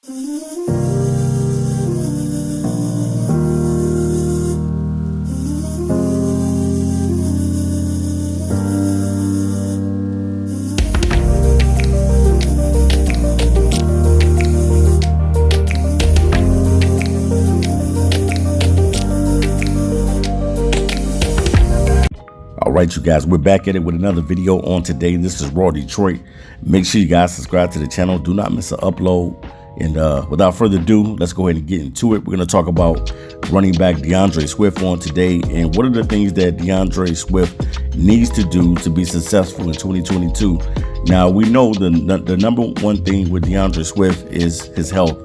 All right, you guys, we're back at it with another video on today. This is Raw Detroit. Make sure you guys subscribe to the channel. Do not miss an upload. And without further ado, let's go ahead and get into it. We're going to talk about running back D'Andre Swift on today. And what are the things that D'Andre Swift needs to do to be successful in 2022? Now, we know the number one thing with D'Andre Swift is his health.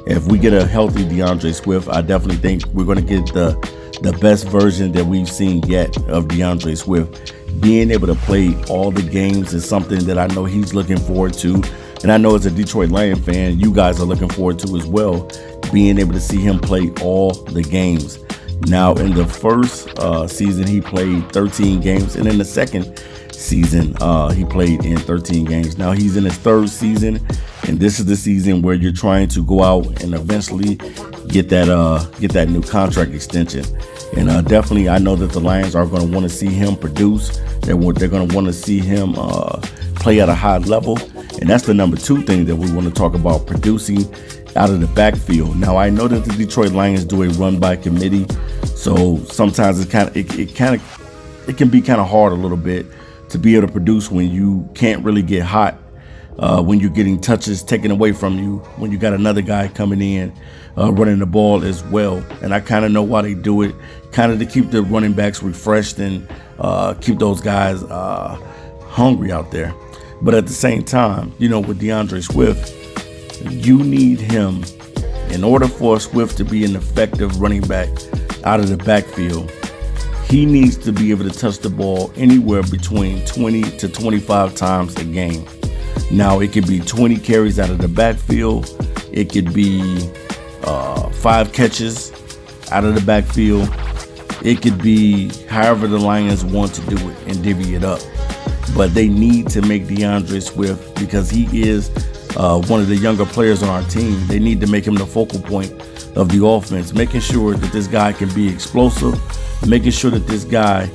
If we get a healthy D'Andre Swift, I definitely think we're going to get the best version that we've seen yet of D'Andre Swift. Being able to play all the games is something that I know he's looking forward to. And I know as a Detroit Lion fan, you guys are looking forward to as well, being able to see him play all the games. Now, in the first season, he played 13 games. And in the second season, he played in 13 games. Now, he's in his third season. And this is the season where you're trying to go out and eventually get that new contract extension. And definitely, I know that the Lions are going to want to see him produce. They're going to want to see him play at a high level. And that's the number two thing that we want to talk about, producing out of the backfield. Now, I know that the Detroit Lions do a run by committee, so sometimes it can be kind of hard a little bit to be able to produce when you can't really get hot. When you're getting touches taken away from you, when you got another guy coming in, running the ball as well. And I kind of know why they do it, kind of to keep the running backs refreshed and keep those guys hungry out there. But at the same time, you know, with D'Andre Swift, you need him in order for Swift to be an effective running back out of the backfield. He needs to be able to touch the ball anywhere between 20 to 25 times a game. Now, it could be 20 carries out of the backfield. It could be 5 catches out of the backfield. It could be however the Lions want to do it and divvy it up. But they need to make D'Andre Swift, because he is one of the younger players on our team. They need to make him the focal point of the offense, making sure that this guy can be explosive, making sure that this guy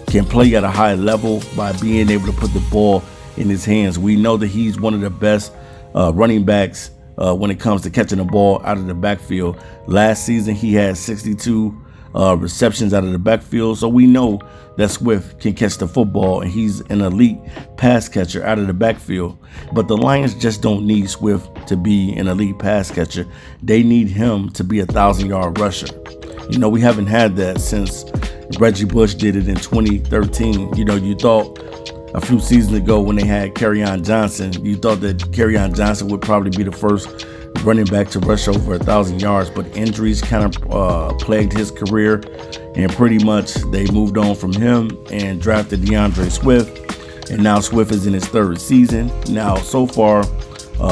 can play at a high level by being able to put the ball in his hands. We know that he's one of the best running backs when it comes to catching the ball out of the backfield. Last season, he had 62 receptions out of the backfield. So we know that Swift can catch the football, and he's an elite pass catcher out of the backfield. But the Lions just don't need Swift to be an elite pass catcher. They need him to be a 1,000-yard rusher. You know, we haven't had that since Reggie Bush did it in 2013. You know, you thought a few seasons ago when they had Kerryon Johnson, you thought that Kerryon Johnson would probably be the first running back to rush over 1,000 yards, but injuries kind of plagued his career, and pretty much they moved on from him and drafted D'Andre Swift, and now Swift is in his third season. Now, so far,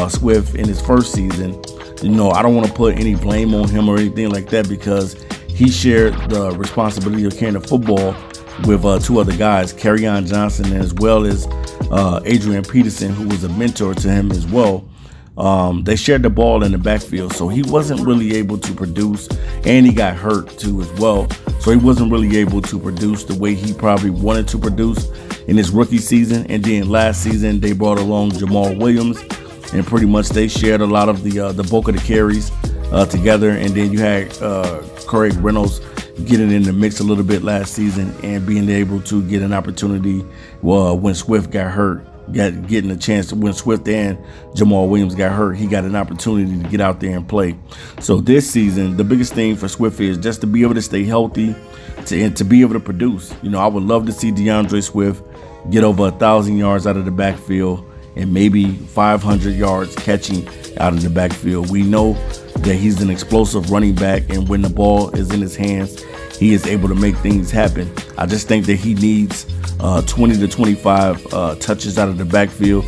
Swift in his first season, you know, I don't want to put any blame on him or anything like that, because he shared the responsibility of carrying the football with 2 other guys, Kerryon Johnson as well as Adrian Peterson, who was a mentor to him as well. They shared the ball in the backfield, so he wasn't really able to produce, and he got hurt too as well. So he wasn't really able to produce the way he probably wanted to produce in his rookie season. And then last season, they brought along Jamal Williams, and pretty much they shared a lot of the bulk of the carries together. And then you had Craig Reynolds getting in the mix a little bit last season and being able to get an opportunity when Swift got hurt. Getting a chance when Swift and Jamal Williams got hurt, he got an opportunity to get out there and play. So this season, the biggest thing for Swift is just to be able to stay healthy and to be able to produce. You know, I would love to see D'Andre Swift get over 1,000 yards out of the backfield and maybe 500 yards catching out of the backfield. We know that he's an explosive running back, and when the ball is in his hands, he is able to make things happen. I just think that he needs 20 to 25 touches out of the backfield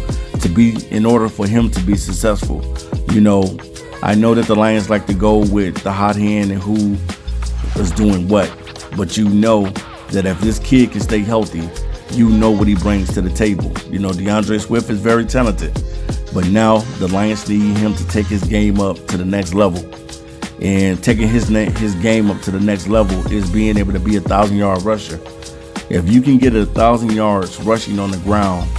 in order for him to be successful. You know, I know that the Lions like to go with the hot hand and who is doing what, but you know that if this kid can stay healthy, you know what he brings to the table. You know, D'Andre Swift is very talented. But now the Lions need him to take his game up to the next level. And taking his game up to the next level is being able to be a 1,000-yard rusher. If you can get 1,000 yards rushing on the ground,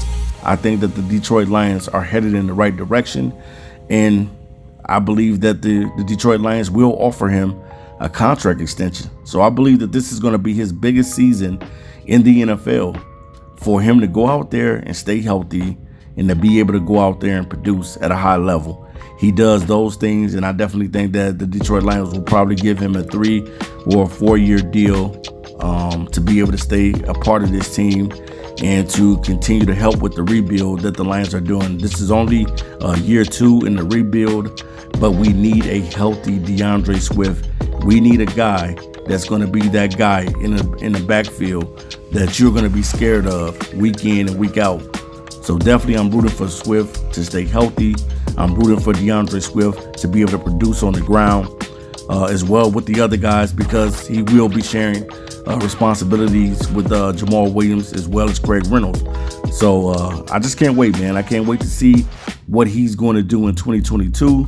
I think that the Detroit Lions are headed in the right direction. And I believe that the Detroit Lions will offer him a contract extension. So I believe that this is going to be his biggest season in the NFL, for him to go out there and stay healthy and to be able to go out there and produce at a high level. He does those things, and I definitely think that the Detroit Lions will probably give him a 3 or 4-year deal to be able to stay a part of this team and to continue to help with the rebuild that the Lions are doing. This is only year 2 in the rebuild, but we need a healthy DeAndre Swift. We need a guy that's going to be that guy in the backfield that you're going to be scared of week in and week out. So definitely I'm rooting for Swift to stay healthy. I'm rooting for DeAndre Swift to be able to produce on the ground as well with the other guys, because he will be sharing responsibilities with Jamal Williams as well as Craig Reynolds. So I just can't wait, man. I can't wait to see what he's going to do in 2022.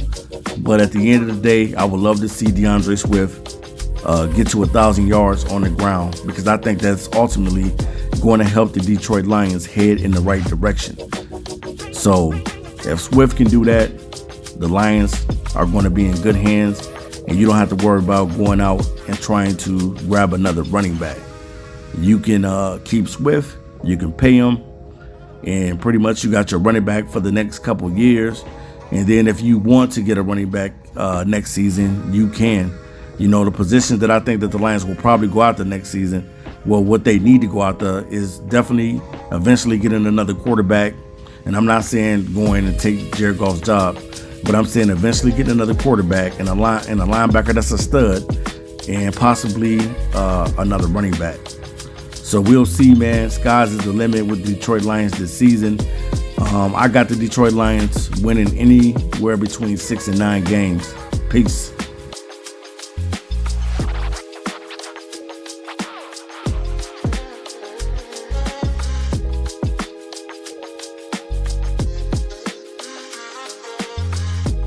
But at the end of the day, I would love to see DeAndre Swift get to 1,000 yards on the ground, because I think that's ultimately going to help the Detroit Lions head in the right direction. So if Swift can do that, the Lions are going to be in good hands, and you don't have to worry about going out and trying to grab another running back. You can keep Swift, you can pay him, and pretty much you got your running back for the next couple of years. And then if you want to get a running back next season, you can. You know, the positions that I think that the Lions will probably go out the next season, well, what they need to go out there is definitely eventually getting another quarterback. And I'm not saying going and take Jared Goff's job, but I'm saying eventually getting another quarterback and a linebacker that's a stud, and possibly another running back. So we'll see, man. Skies is the limit with the Detroit Lions this season. I got the Detroit Lions winning anywhere between 6 and 9 games. Peace.